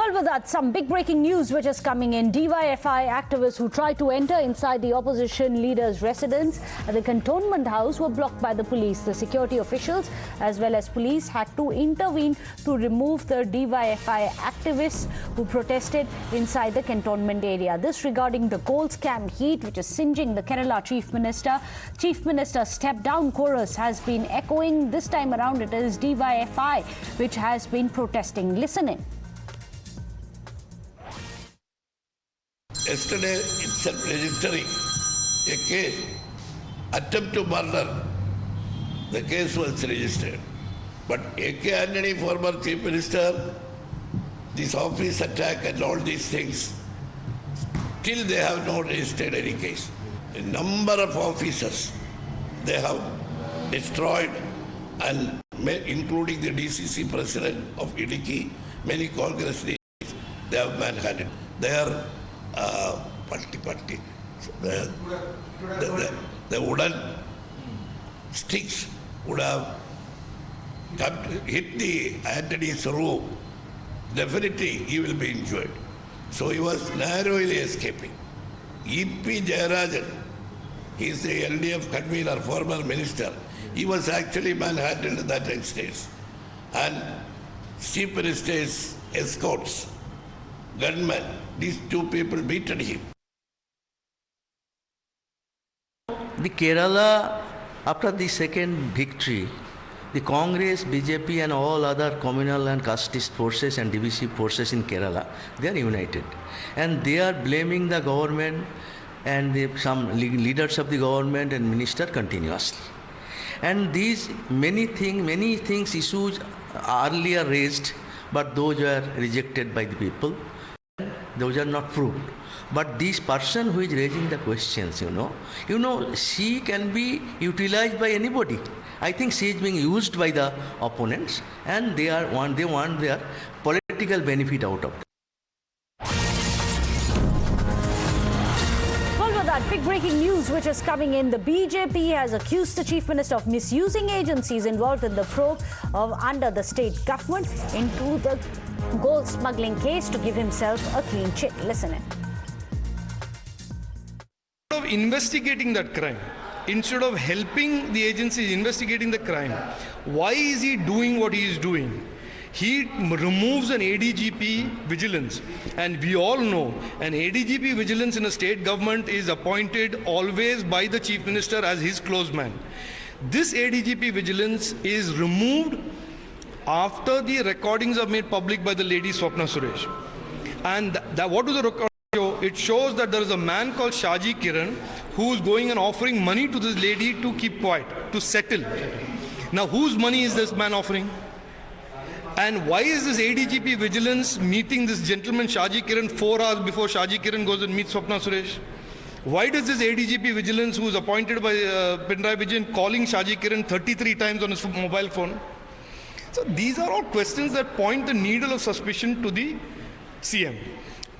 Well, with that, some big breaking news which is coming in. DYFI activists who tried to enter inside the opposition leader's residence at the cantonment house were blocked by the police. The security officials as well as police had to intervene to remove the DYFI activists who protested inside the cantonment area. This regarding the gold scam heat which is singeing the Kerala Chief Minister. Chief Minister step down chorus has been echoing. This time around it is DYFI which has been protesting. Listen in. Yesterday itself registering a case, attempt to murder, the case was registered. But A.K. Antony, former Chief Minister, this office attack and all these things, still they have not registered any case. A number of officers they have destroyed, and including the DCC President of Indigo, many Congress leaders, they have manhandled. They are the wooden sticks would have hit the Antony's roof. Definitely he will be injured. So he was narrowly escaping. E.P. Jayarajan, he is the LDF convener, former minister. He was actually manhandled in that instance. And Chief Minister's escorts, gunmen, these two people beaten him. The Kerala, after the second victory, the Congress, BJP and all other communal and casteist forces and divisive forces in Kerala, they are united. And they are blaming the government and some leaders of the government and minister continuously. And these many things, issues earlier raised, but those were rejected by the people. Those are not proved. But this person who is raising the questions, she can be utilized by anybody. I think she is being used by the opponents, and they want their political benefit out of it. That big breaking news which is coming in. The BJP has accused the Chief Minister of misusing agencies involved in the probe under the state government into the gold smuggling case to give himself a clean chit. Listen in. Instead of investigating that crime, instead of helping the agencies investigating the crime, why is he doing what he is doing? He removes an ADGP vigilance, and we all know an ADGP vigilance in a state government is appointed always by the Chief Minister as his close man. This ADGP vigilance is removed after the recordings are made public by the lady Swapna Suresh. And what do the recordings show? It shows that there is a man called Shaji Kiran who is going and offering money to this lady to keep quiet, to settle. Now, whose money is this man offering? And why is this ADGP vigilance meeting this gentleman Shaji Kiran 4 hours before Shaji Kiran goes and meets Swapna Suresh? Why does this ADGP vigilance, who is appointed by Pinarayi Vijayan, calling Shaji Kiran 33 times on his mobile phone? So these are all questions that point the needle of suspicion to the CM.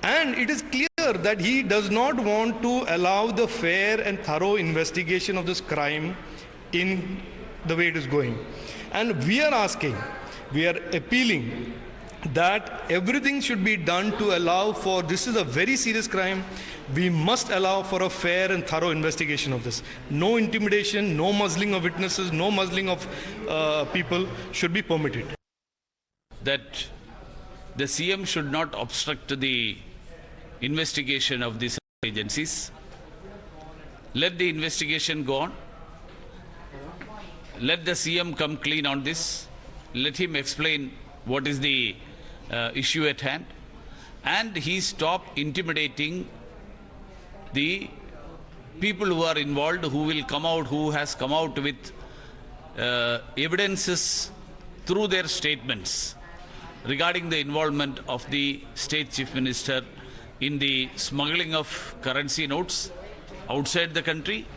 And it is clear that he does not want to allow the fair and thorough investigation of this crime in the way it is going. And we are asking, we are appealing that everything should be done to allow for, this is a very serious crime, we must allow for a fair and thorough investigation of this. No intimidation, no muzzling of witnesses, no muzzling of people should be permitted. That the CM should not obstruct the investigation of these agencies. Let the investigation go on. Let the CM come clean on this. Let him explain what is the issue at hand, and he stop intimidating the people who are involved, who will come out, who has come out with evidences through their statements regarding the involvement of the State Chief Minister in the smuggling of currency notes outside the country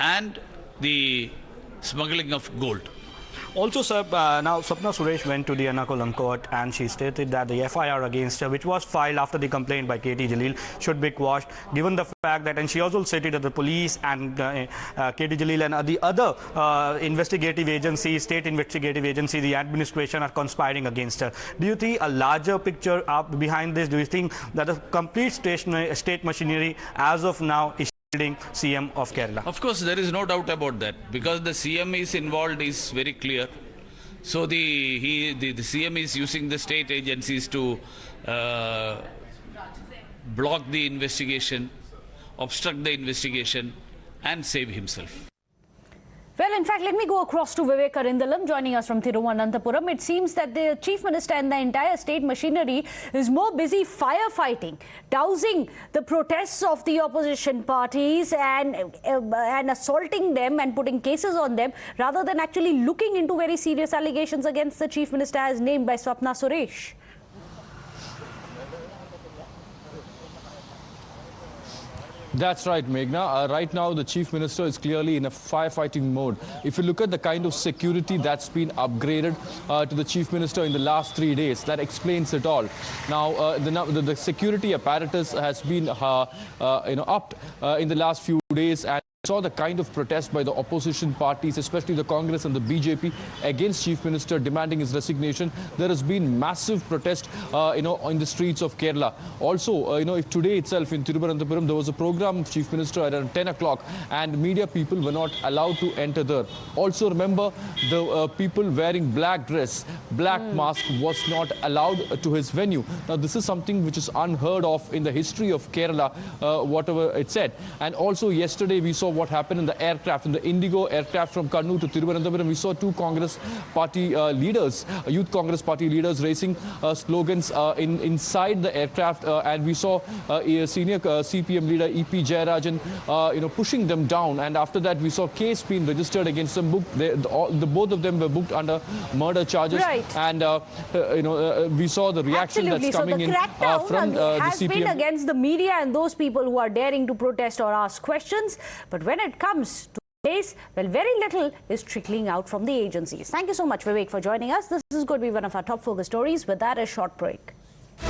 and the smuggling of gold. Also, sir, now Swapna Suresh went to the Ernakulam court and she stated that the FIR against her, which was filed after the complaint by KT Jalil, should be quashed, given the fact that, and she also stated that the police and KT Jalil and the other investigative agencies, state investigative agency, the administration are conspiring against her. Do you see a larger picture behind this? Do you think that the complete state machinery as of now is shielding CM of Kerala? Of course, there is no doubt about that, because the CM is involved is very clear. So the CM is using the state agencies to block the investigation, obstruct the investigation, and save himself. Well, in fact, let me go across to Vivek Karindalam joining us from Thiruvananthapuram. It seems that the Chief Minister and the entire state machinery is more busy firefighting, dousing the protests of the opposition parties and assaulting them and putting cases on them, rather than actually looking into very serious allegations against the Chief Minister as named by Swapna Suresh. That's right, Meghna. Right now, the Chief Minister is clearly in a firefighting mode. If you look at the kind of security that's been upgraded to the Chief Minister in the last 3 days, that explains it all. Now, the security apparatus has been upped in the last few days, and saw the kind of protest by the opposition parties, especially the Congress and the BJP, against Chief Minister demanding his resignation. There has been massive protest, in the streets of Kerala. Also, if today itself in Thiruvananthapuram there was a program of Chief Minister at around 10 o'clock, and media people were not allowed to enter there. Also, remember the people wearing black dress, black mask was not allowed to his venue. Now, this is something which is unheard of in the history of Kerala, whatever it said. And also, yesterday we saw what happened in the aircraft, in the Indigo aircraft from Kannur to Thiruvananthapuram. We saw two Congress party leaders, Youth Congress party leaders, raising slogans inside the aircraft, and we saw a senior CPM leader EP Jayarajan, pushing them down. And after that, we saw case being registered against them. Both of them were booked under murder charges. Right. And we saw the reaction that's coming in from the has CPM. Been against the media and those people who are daring to protest or ask questions. But when it comes to case, well, very little is trickling out from the agencies. Thank you so much, Vivek, for joining us. This is going to be one of our top focus stories. With that, a short break.